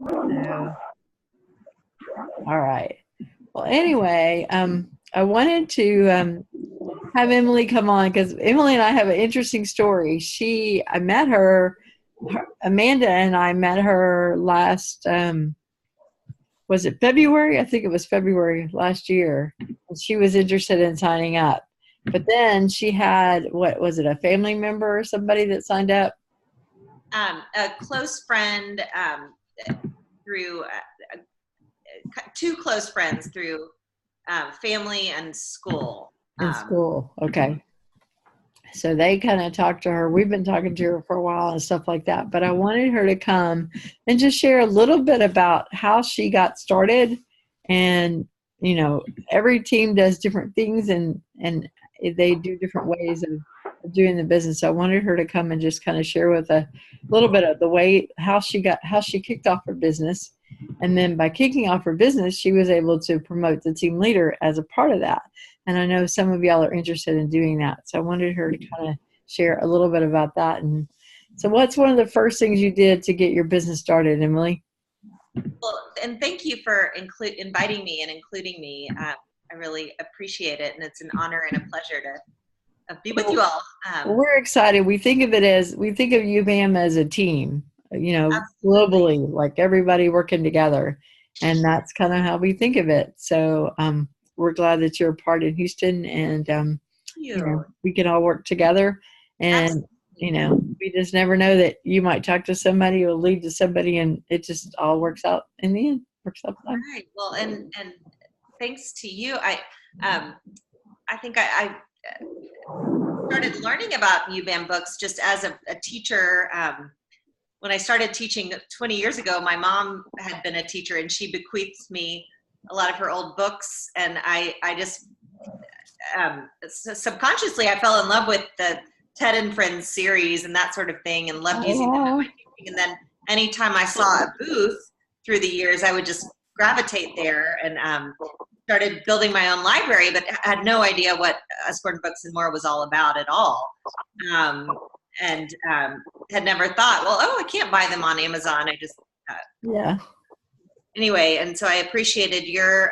So, all right. Well, anyway, I wanted to have Emily come on because Emily and I have an interesting story. I met Amanda and I met her last, was it February? I think it was February last year. And she was interested in signing up. But then she had, what was it, a family member or somebody that signed up? A close friend through two close friends through family and school. In school. Okay. So they kind of talked to her. We've been talking to her for a while and stuff like that. But I wanted her to come and just share a little bit about how she got started. And, every team does different things and they do different ways of doing the business. So I wanted her to come and just kind of share with a little bit of the way how she kicked off her business. And then by kicking off her business, she was able to promote the team leader as a part of that. And I know some of y'all are interested in doing that. So I wanted her to kind of share a little bit about that. And so what's one of the first things you did to get your business started, Emily? Well, and thank you for inviting me and including me. I really appreciate it. And it's an honor and a pleasure to be with you all. We're excited. We think of UBAM as a team, Absolutely. globally, like everybody working together. And that's kind of how we think of it. So we're glad that you're a part in Houston and, we can all work together. And, Absolutely. we just never know that you might talk to somebody or lead to somebody and it just all works out in the end. Works out fine. Right. Well, and thanks to you, I think I started learning about UBAM books just as a teacher. When I started teaching 20 years ago, my mom had been a teacher and she bequeathed me a lot of her old books. And I just subconsciously, I fell in love with the Ted and Friends series and that sort of thing and loved using them in my teaching. And then anytime I saw a booth through the years, I would just gravitate there and started building my own library, but had no idea what Usborne Books and More was all about at all. And had never thought, well, I can't buy them on Amazon. I just, yeah. Anyway, and so I appreciated your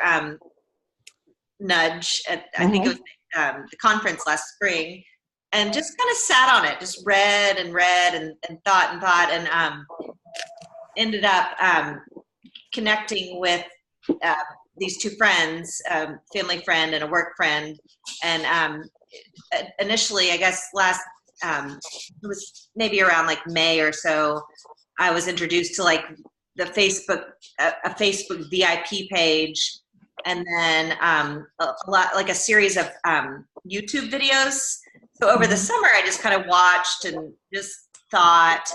nudge at, I think it was the conference last spring, and just kind of sat on it, just read and thought and ended up connecting with these two friends, family friend and a work friend. And initially, I guess it was maybe around like May or so, I was introduced to like the a Facebook VIP page, and then a lot, like a series of YouTube videos. So over the summer, I just kind of watched and just thought,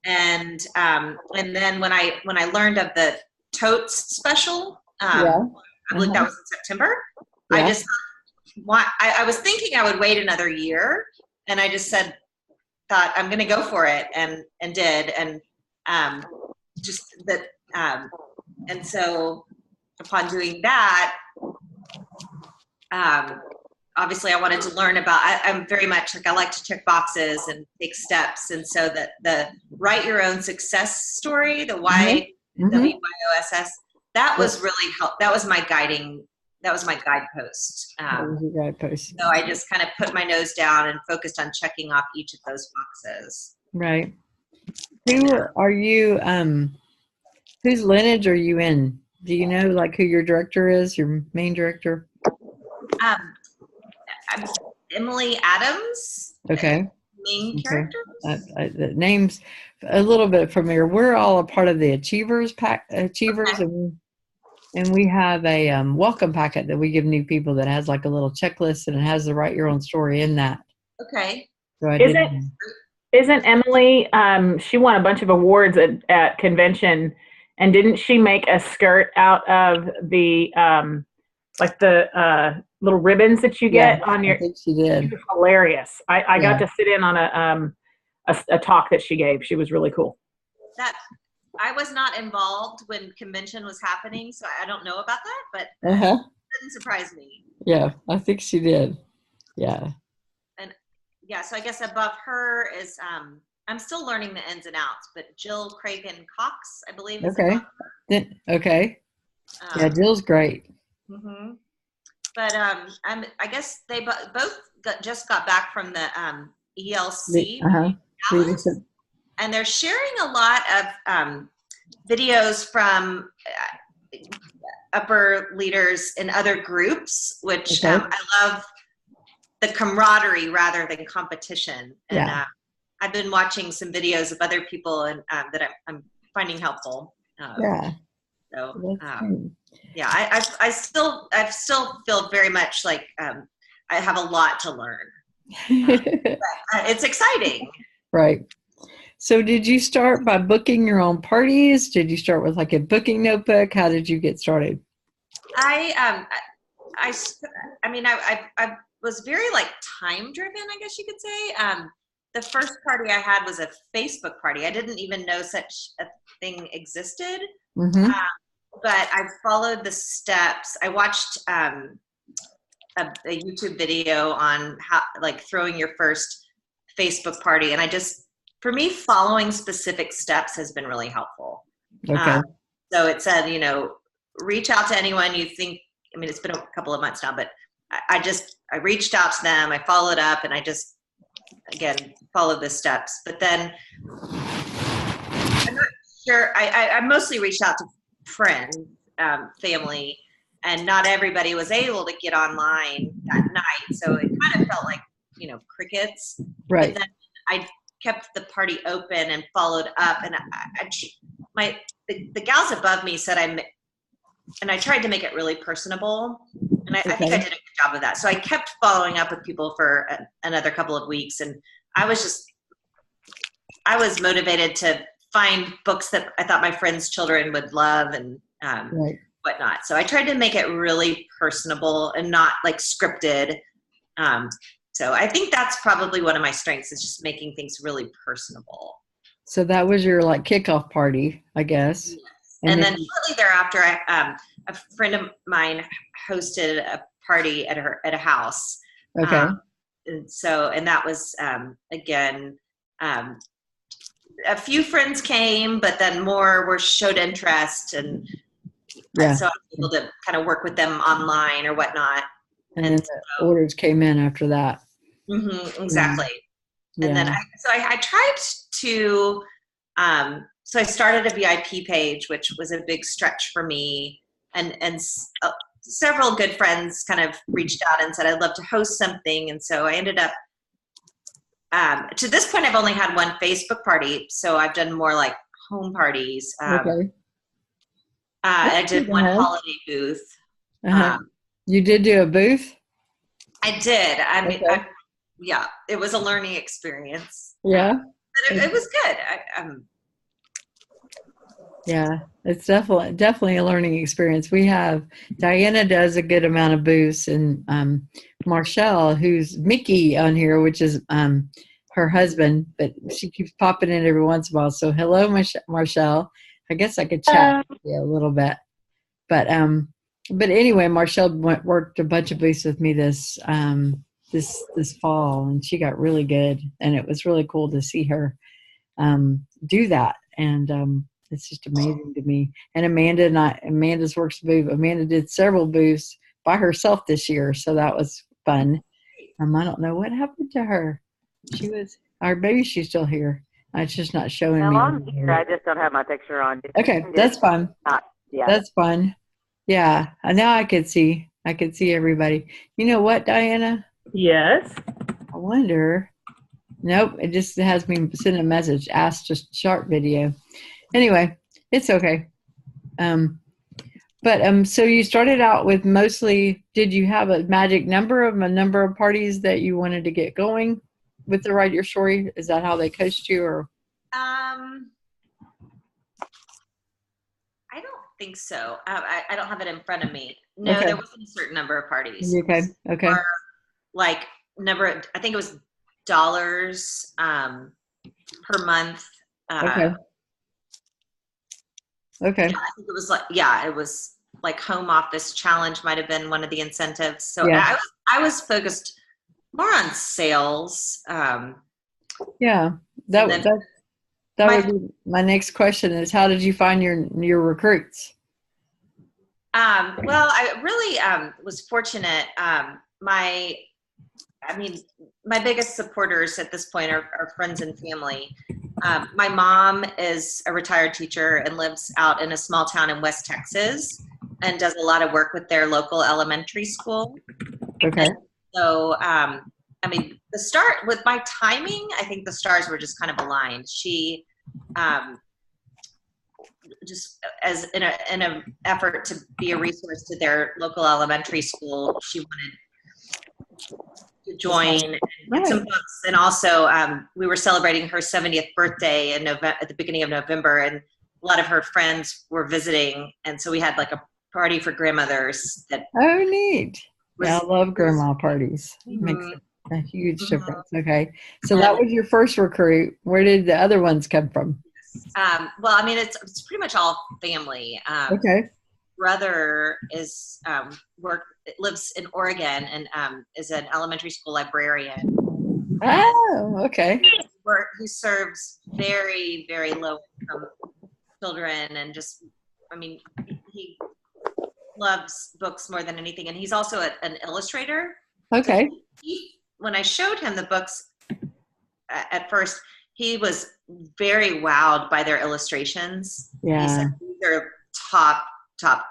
and then when I learned of the Totes special, I believe that was in September. I just I was thinking I would wait another year, and I just thought I'm going to go for it, and did, and just that, and so upon doing that, obviously I wanted to learn about, I'm very much like, I like to check boxes and take steps. And so that the write your own success story, the WYOSS, that was really that was my guidepost. So I just kind of put my nose down and focused on checking off each of those boxes. Right. Who are you, whose lineage are you in? Do you know like who your director is, your main director? I'm Emily Adams. Okay. Main character. The name's a little bit familiar. We're all a part of the Achievers, and we have a welcome packet that we give new people that has like a little checklist and it has the write your own story in that. Okay. So Isn't Emily, she won a bunch of awards at convention, and didn't she make a skirt out of the, like the little ribbons that you get on your, I think she did. She was hilarious. I got to sit in on a talk that she gave. She was really cool. I was not involved when convention was happening, so I don't know about that, but it didn't surprise me. Yeah, I think she did. Yeah. And yeah, so I guess above her is I'm still learning the ins and outs, but Jill Cragen Cox, I believe, is Okay. Okay. Yeah, Jill's great. Mm-hmm. But I guess they both just got back from the ELC Dallas, and they're sharing a lot of videos from upper leaders in other groups, which I love the camaraderie rather than competition. And I've been watching some videos of other people and that I'm finding helpful. So yeah, I still feel very much like I have a lot to learn. It's exciting. Right. So did you start by booking your own parties? Did you start with like a booking notebook? How did you get started? I was very like time driven, I guess you could say. The first party I had was a Facebook party. I didn't even know such a thing existed. Mm-hmm. But I followed the steps. I watched a YouTube video on how, like, throwing your first Facebook party. And for me, following specific steps has been really helpful. Okay. So it said, reach out to anyone you think, it's been a couple of months now, but I reached out to them, I followed up, and I just, again, followed the steps. But then I'm not sure, I mostly reached out to friends, family, and not everybody was able to get online that night. So it kind of felt like, crickets. Right. But then I kept the party open and followed up. And the gals above me said and I tried to make it really personable. And I think I did a good job of that. So I kept following up with people for another couple of weeks. And I was motivated to find books that I thought my friends' children would love and whatnot. So I tried to make it really personable and not like scripted. So I think that's probably one of my strengths, is just making things really personable. So that was your like kickoff party, I guess. Yes. And then shortly thereafter, a friend of mine hosted a party at a house. Okay. And that was, again, a few friends came, but then more showed interest, and so I was able to kind of work with them online or whatnot. And then the orders came in after that. Mm-hmm, exactly. Yeah. And then I tried to, so I started a VIP page, which was a big stretch for me, and several good friends kind of reached out and said, I'd love to host something. And so I ended up, to this point, I've only had one Facebook party, so I've done more like home parties. I did one holiday booth. You did do a booth? I did. Yeah, it was a learning experience. Yeah. But it was good. Yeah, it's definitely a learning experience. Diana does a good amount of booths, and Marshall, who's Mickey on here, which is her husband, but she keeps popping in every once in a while. So hello, Marshall. I guess I could chat with you a little bit, but anyway, Marshall worked a bunch of booths with me this fall, and she got really good, and it was really cool to see her do that. And it's just amazing to me. And Amanda's works booth. Amanda did several booths by herself this year, so that was fun. I don't know what happened to her. Or maybe she's still here. It's just not showing me. I'm here. I just don't have my picture on. Okay, that's fine. That's fine. Yeah, now I could see everybody. You know what, Diana? Yes. I wonder. Nope, it just has me send a message. Ask to start video. Anyway, it's okay. So you started out with mostly. Did you have a magic number of parties that you wanted to get going with the Write Your Story? Is that how they coached you, or? I don't think so. I don't have it in front of me. No, There wasn't a certain number of parties. Okay. Or like number. I think it was dollars per month. Okay. Yeah, I think it was it was like home office challenge might have been one of the incentives. So I was focused more on sales. Yeah. And then That my would be my next question is how did you find your recruits? well, I really was fortunate. I mean, my biggest supporters at this point are friends and family. My mom is a retired teacher and lives out in a small town in West Texas and does a lot of work with their local elementary school. Okay. And so, I mean, the start with my timing, I think the stars were just kind of aligned. She, just as in a effort to be a resource to their local elementary school, she wanted to join and get some books. And also, we were celebrating her 70th birthday in November, at the beginning of November, and a lot of her friends were visiting, and so we had like a party for grandmothers. Oh, neat. Yeah, I love grandma parties. It makes Mm-hmm. a huge difference. Okay. So that was your first recruit. Where did the other ones come from? Well, I mean, it's pretty much all family. Okay. Brother is lives in Oregon and is an elementary school librarian. Oh, okay. He serves very, very low income children, and just, I mean, he loves books more than anything, and he's also an illustrator. Okay. So when I showed him the books at first, he was very wowed by their illustrations. Yeah. He said these are top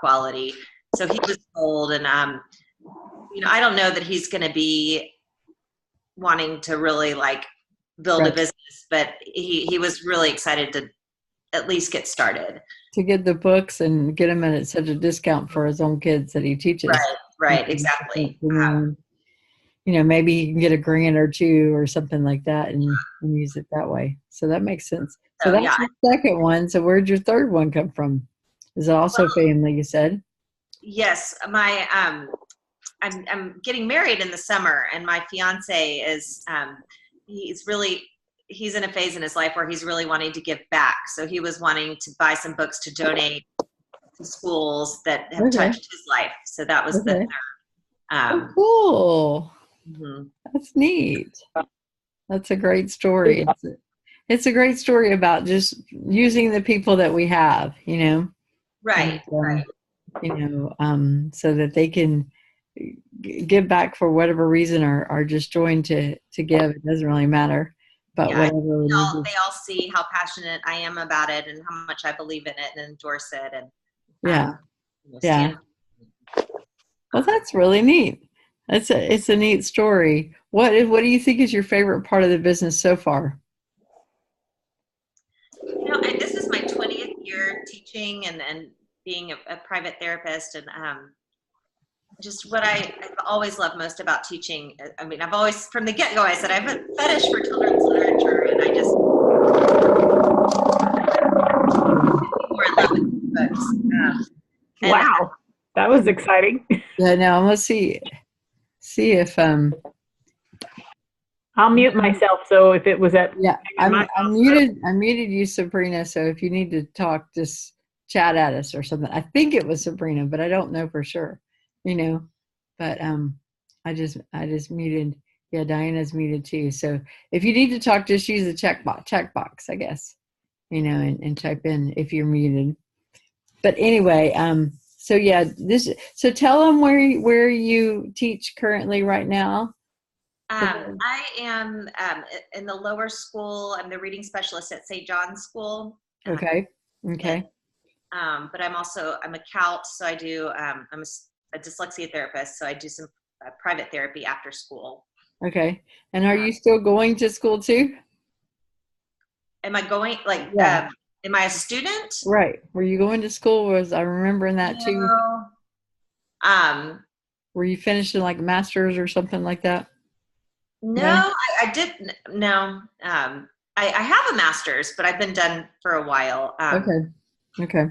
quality. So he was told, and you know, I don't know that he's going to be wanting to really like build a business, but he was really excited to at least get started. To get the books and get them at such a discount for his own kids that he teaches. Right, exactly. You know, maybe you can get a grant or two or something like that and use it that way. So that makes sense. So that's the second one. So where'd your third one come from? Is it also family, you said? Yes. I'm getting married in the summer, and my fiance is, he's in a phase in his life where he's really wanting to give back. So he was wanting to buy some books to donate to schools that have touched his life. So that was the third. Cool. Mm-hmm. That's neat. That's a great story. It's a great story about just using the people that we have, you know. Right. You know, so that they can give back for whatever reason or just join to give. It doesn't really matter. But whatever. They all see how passionate I am about it and how much I believe in it and endorse it. And Well, that's really neat. It's a neat story. What do you think is your favorite part of the business so far? You know, this is my 20th year teaching and being a private therapist, and just what I've always loved most about teaching. I mean, I've always, from the get-go, I said I have a fetish for children's literature, and I just more in love with books. Wow, that was exciting. Yeah, no, let's see if I'll mute myself. So if it was at I muted you, Sabrina. So if you need to talk, just chat at us or something. I think it was Sabrina, but I don't know for sure. You know, but I just muted. Yeah, Diana's muted too. So if you need to talk, just use the checkbox, I guess. You know, and type in if you're muted. But anyway, so yeah, so tell them where you teach currently right now. I am in the lower school. I'm the reading specialist at St. John's School. Okay. But I'm a CALT, so I do. I'm a dyslexia therapist, so I do some private therapy after school. Okay. And are you still going to school too? Am I going am I a student? Right. Were you going to school? Was I remembering that too? Were you finishing like masters or something like that? No, I didn't. No. I have a master's, but I've been done for a while. Okay.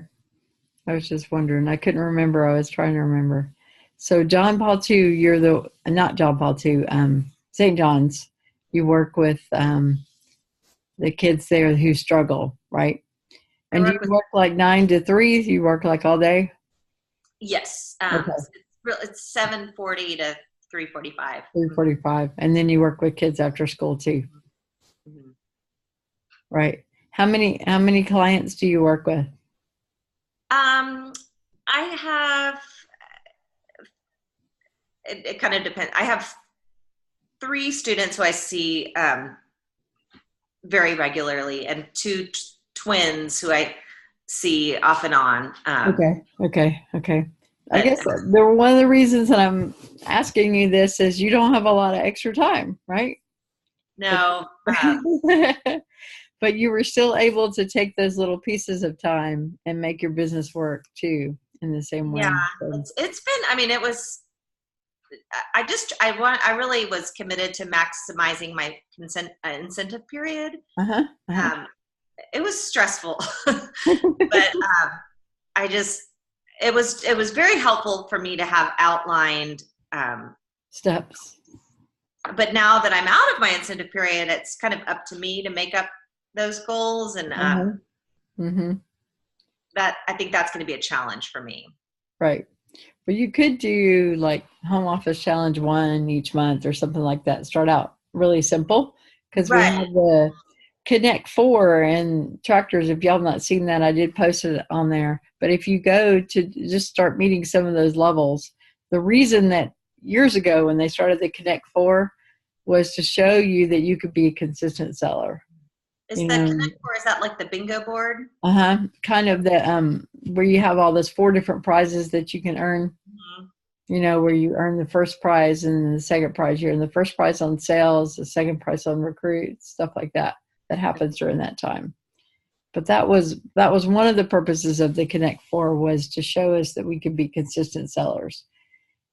I was just wondering. I couldn't remember. I was trying to remember. So John Paul II, not John Paul II, St. John's. You work with the kids there who struggle, right? And do you work like 9 to 3? You work like all day? Yes. It's 7:40 to 3:45. 3:45. And then you work with kids after school too. Mhm. Right. How many clients do you work with? I have, it kind of depends. I have 3 students who I see very regularly, and 2 twins who I see off and on. Okay. I But guess one of the reasons that I'm asking you this is you don't have a lot of extra time, right? But, no, but you were still able to take those little pieces of time and make your business work too in the same way. yeah, So, it's been. I mean, it was. I really was committed to maximizing my incentive period. uh-huh, uh-huh. It was stressful, but I just it was very helpful for me to have outlined. Steps. But now that I'm out of my incentive period, it's kind of up to me to make up those goals, and Uh-huh. Mm-hmm. that I think that's going to be a challenge for me. Right. But you could do like home office challenge 1 each month or something like that. Start out really simple because we Right. have the Connect 4 and tractors. If y'all have not seen that, I did post it on there. But if you go to just start meeting some of those levels, the reason that years ago when they started the Connect 4 was to show you that you could be a consistent seller. Is You the know, Connect Four, is that like the bingo board? kind of the where you have all those 4 different prizes that you can earn. Mhm. You know, where you earn the first prize and then the second prize. You earn the first prize on sales, the second prize on recruits, stuff like that. That happens during that time. But that was one of the purposes of the Connect 4 was to show us that we could be consistent sellers.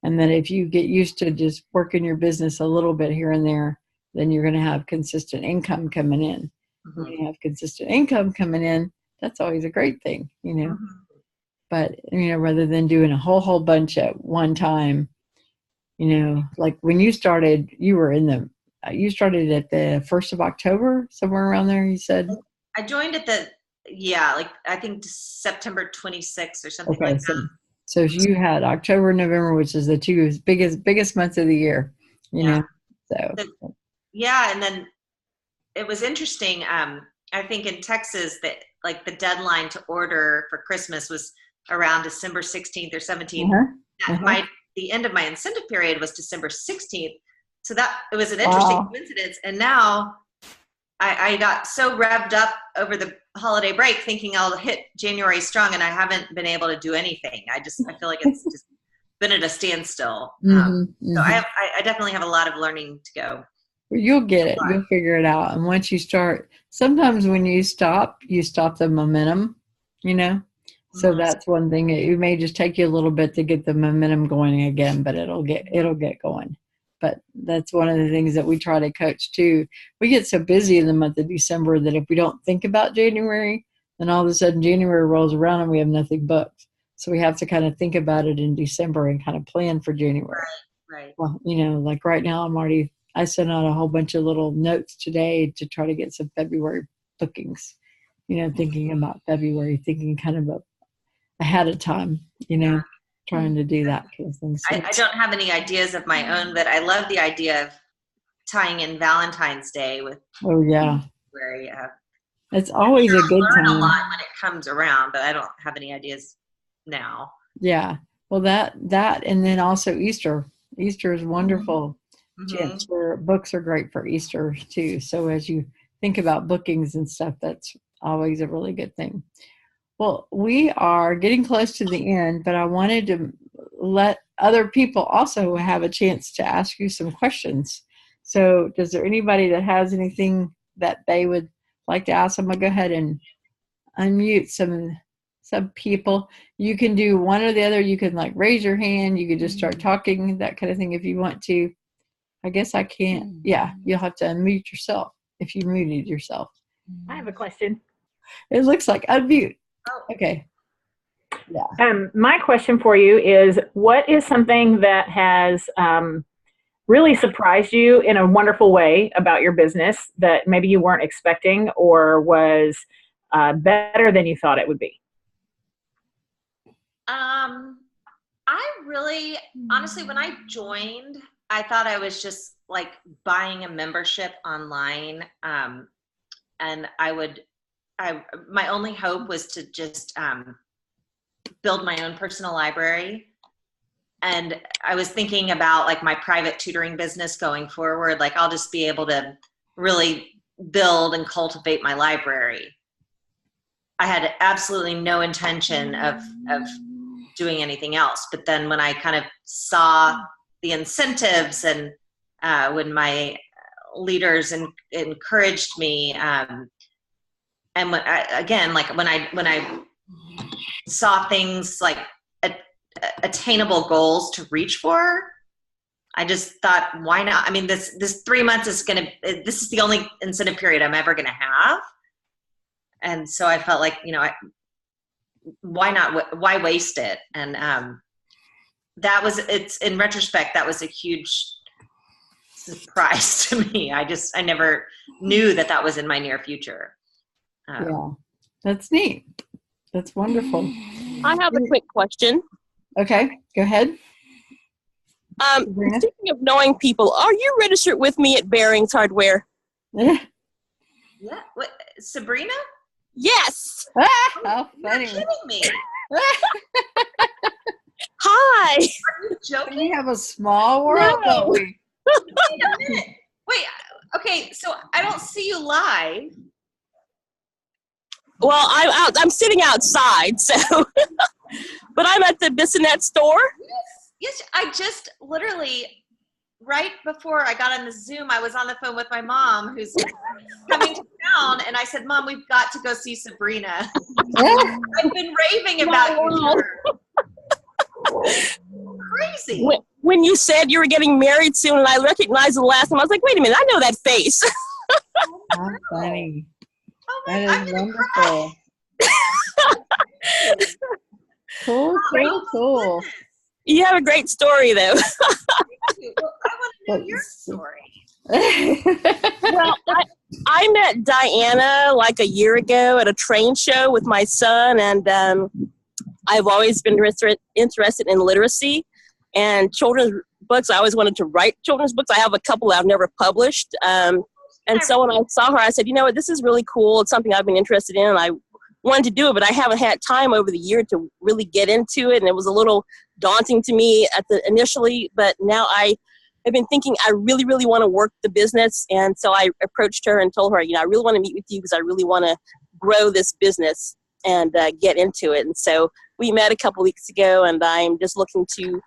And that if you get used to just working your business a little bit here and there, then you're going to have consistent income coming in. When Mhm. you have consistent income coming in, that's always a great thing, you know. Mhm. But, you know, rather than doing a whole bunch at one time, you know, like when you started, you started at the 1st of October, somewhere around there, you said? I joined at like I think September 26th or something Okay. like So you had October, November, which is the 2 biggest months of the year, you that. know, so. Yeah, and then it was interesting. I think in Texas that like the deadline to order for Christmas was around December 16th or 17th. Uh-huh, That uh-huh. the end of my incentive period was December 16th. So that it was an interesting Wow. coincidence. And now I got so revved up over the holiday break thinking I'll hit January strong, and I haven't been able to do anything. I feel like it's just been at a standstill. So Mm-hmm. I definitely have a lot of learning to go. You'll get it. You'll figure it out. And once you start, sometimes when you stop the momentum, you know? So Mhm. that's one thing. It may just take you a little bit to get the momentum going again, but it'll get going. But that's one of the things that we try to coach too. We get so busy in the month of December that if we don't think about January, then all of a sudden January rolls around and we have nothing booked. So we have to kind of think about it in December and kind of plan for January. Right. Well, you know, like right now I sent out a whole bunch of little notes today to try to get some February bookings, you know, thinking about February, thinking kind of ahead of time, you know, trying to do that kind of thing. So I don't have any ideas of my own, but I love the idea of tying in Valentine's Day with oh yeah, February. it's always a good Learn a time. lot when it comes around, but I don't have any ideas now. Yeah. Well, that and then also Easter. Easter is wonderful. Mm-hmm. Chance for books are great for Easter too. So as you think about bookings and stuff, that's always a really good thing. Well, we are getting close to the end, but I wanted to let other people also have a chance to ask you some questions. So, does there anybody that has anything that they would like to ask? I'm gonna go ahead and unmute some people. You can do one or the other. You can like raise your hand. You could just start talking, that kind of thing, if you want to. I guess I can't. Yeah, you'll have to unmute yourself if you muted yourself. I have a question. It looks like unmute. Oh. Okay. Yeah. My question for you is, what is something that has really surprised you in a wonderful way about your business that maybe you weren't expecting or was better than you thought it would be? I really, honestly, when I joined, I thought I was just like buying a membership online. And my only hope was to just build my own personal library. And I was thinking about like my private tutoring business going forward. Like I'll just be able to really build and cultivate my library. I had absolutely no intention of doing anything else. But then when I kind of saw the incentives and when my leaders encouraged me, and when I saw things like attainable goals to reach for, I just thought, why not? I mean, this 3 months this is the only incentive period I'm ever going to have. And so I felt like, why not? Why waste it? And it's in retrospect, that was a huge surprise to me. I never knew that was in my near future. Yeah, that's neat. That's wonderful. I have a quick question. Okay, go ahead. Speaking of knowing people, are you registered with me at Bearings Hardware? Yeah. What, Sabrina? Yes. How funny. You're kidding me. Hi. Are you joking? We have a small world, No. don't we? Wait a minute. Wait, okay, so I don't see you live. Well, I'm sitting outside, so, but I'm at the Bissonnet store. Yes, I just literally, right before I got on the Zoom, I was on the phone with my mom who's coming to town, and I said, Mom, we've got to go see Sabrina. I've been raving about you to her. Crazy. When you said you were getting married soon, and I recognized the last time, I was like, wait a minute, I know that face. How funny. Oh my, That is wonderful. Cool. You have a great story, though. Well, I want to know your story. Well, I met Diana like a year ago at a train show with my son, and I've always been interested in literacy and children's books. I always wanted to write children's books. I have a couple I've never published. And so when I saw her, I said, you know what, this is really cool. It's something I've been interested in, and I wanted to do it, but I haven't had time over the year to really get into it, and it was a little daunting to me initially, but now I have been thinking I really, really want to work the business, and so I approached her and told her, I really want to meet with you because I really want to grow this business and get into it. And so we met a couple weeks ago, and I'm just looking to,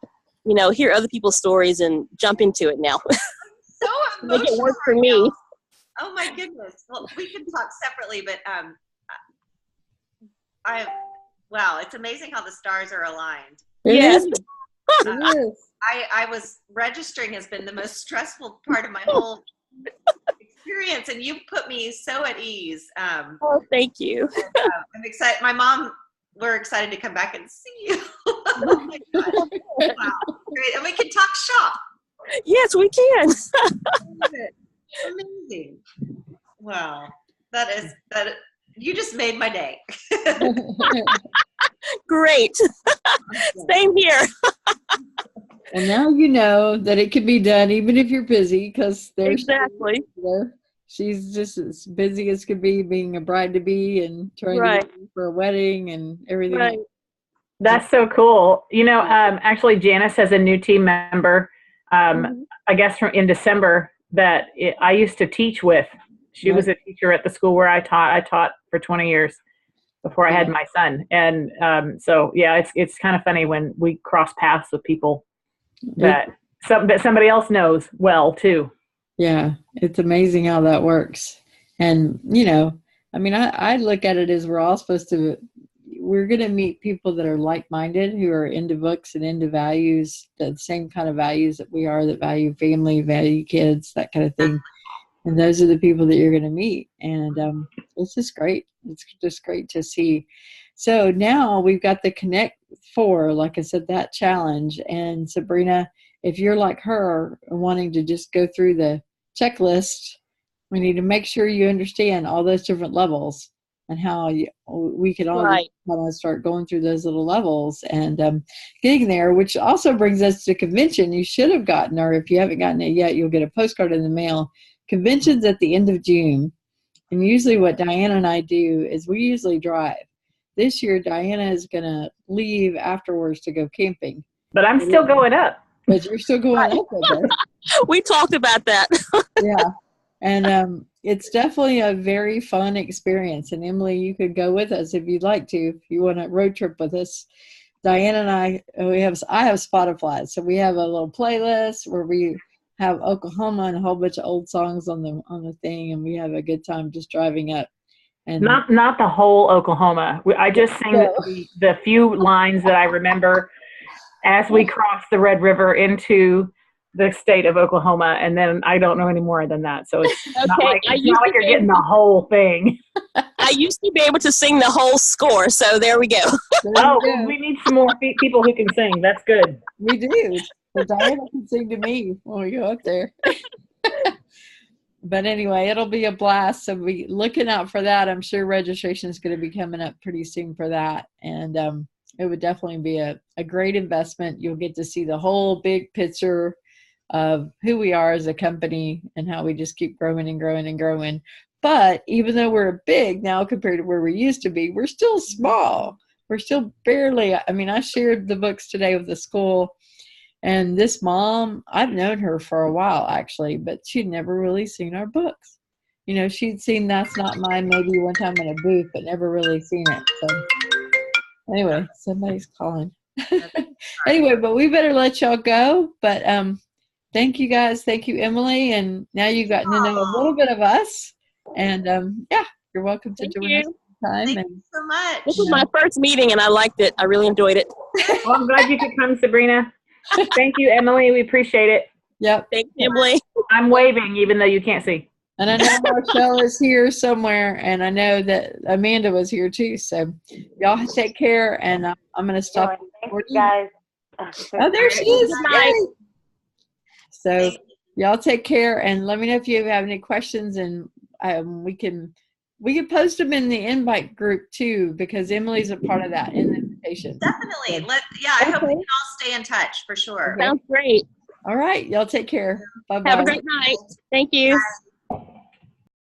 hear other people's stories and jump into it now. So Make it work for right me. now. Oh my goodness. Well, we can talk separately, but wow, it's amazing how the stars are aligned. Yes. It is. I was registering has been the most stressful part of my whole experience, and you put me so at ease. Oh, thank you. I'm excited. We're excited to come back and see you. Oh my gosh. Wow. Great. And we can talk shop. Yes, we can. Amazing. Wow. That you just made my day. Great. Same here. And now you know that it can be done even if you're busy, because there's Exactly. she's just as busy as could be being a bride-to-be and trying to get ready for a wedding and everything. Right. That's so cool. Actually, Janice has a new team member, I guess in December, that I used to teach with. She was a teacher at the school where I taught. I taught for 20 years before I had my son. And so, yeah, it's kind of funny when we cross paths with people that somebody else knows well, too. Yeah, it's amazing how that works. And, I look at it as we're going to meet people that are like-minded, who are into books and into values, the same kind of values that we are, that value family, value kids, that kind of thing. And those are the people that you're going to meet. And it's just great. It's just great to see. So now we've got the Connect 4, like I said, that challenge. And Sabrina, if you're like her, wanting to just go through the checklist, we need to make sure you understand all those different levels. and how we could all Right. kind of start going through those little levels and getting there, which also brings us to convention. You should have gotten, or if you haven't gotten it yet, you'll get a postcard in the mail. Convention's at the end of June. And usually what Diana and I do is we usually drive. This year, Diana is going to leave afterwards to go camping. But I'm still going up. But you're still going up with us. We talked about that. Yeah. And it's definitely a very fun experience. And Emily, you could go with us if you'd like to, if you want to road trip with us. Diana and I have Spotify. So we have a little playlist where we have Oklahoma and a whole bunch of old songs on the thing, and we have a good time just driving up. And Not the whole Oklahoma. I just sing the few lines that I remember as we cross the Red River into the state of Oklahoma, and then I don't know any more than that. So it's not like you're getting the whole thing. I used to be able to sing the whole score, so there we go. We need some more people who can sing. That's good. We do. But Diana can sing to me when we go up there. But anyway, it'll be a blast. So be looking out for that. I'm sure registration is going to be coming up pretty soon for that. And it would definitely be a great investment. You'll get to see the whole big picture of who we are as a company and how we just keep growing and growing and growing. But even though we're big now compared to where we used to be, we're still small. We're still barely, I shared the books today with the school, and this mom, I've known her for a while actually, but she'd never really seen our books. She'd seen That's Not Mine maybe one time in a booth, but never really seen it. So anyway, somebody's calling. Anyway, but we better let y'all go. But thank you guys. Thank you, Emily. And now you've gotten to know a little bit of us. And you're welcome to join us anytime. Thank you so much. This was my first meeting, and I liked it. I really enjoyed it. Well, I'm glad you could come, Sabrina. Thank you, Emily. We appreciate it. Yep. Thanks, Emily. I'm waving, even though you can't see. And I know Marshall is here somewhere, and I know that Amanda was here too. So y'all take care, and I'm going to stop. Thanks, guys. Oh, there she is. Good night. Yay. So y'all take care, and let me know if you have any questions, and we can post them in the invite group too, because Emily's a part of that in the invitation. Definitely. I hope we can all stay in touch for sure. Sounds great. All right. Y'all take care. Bye-bye. Have a great night. Thank you. Bye.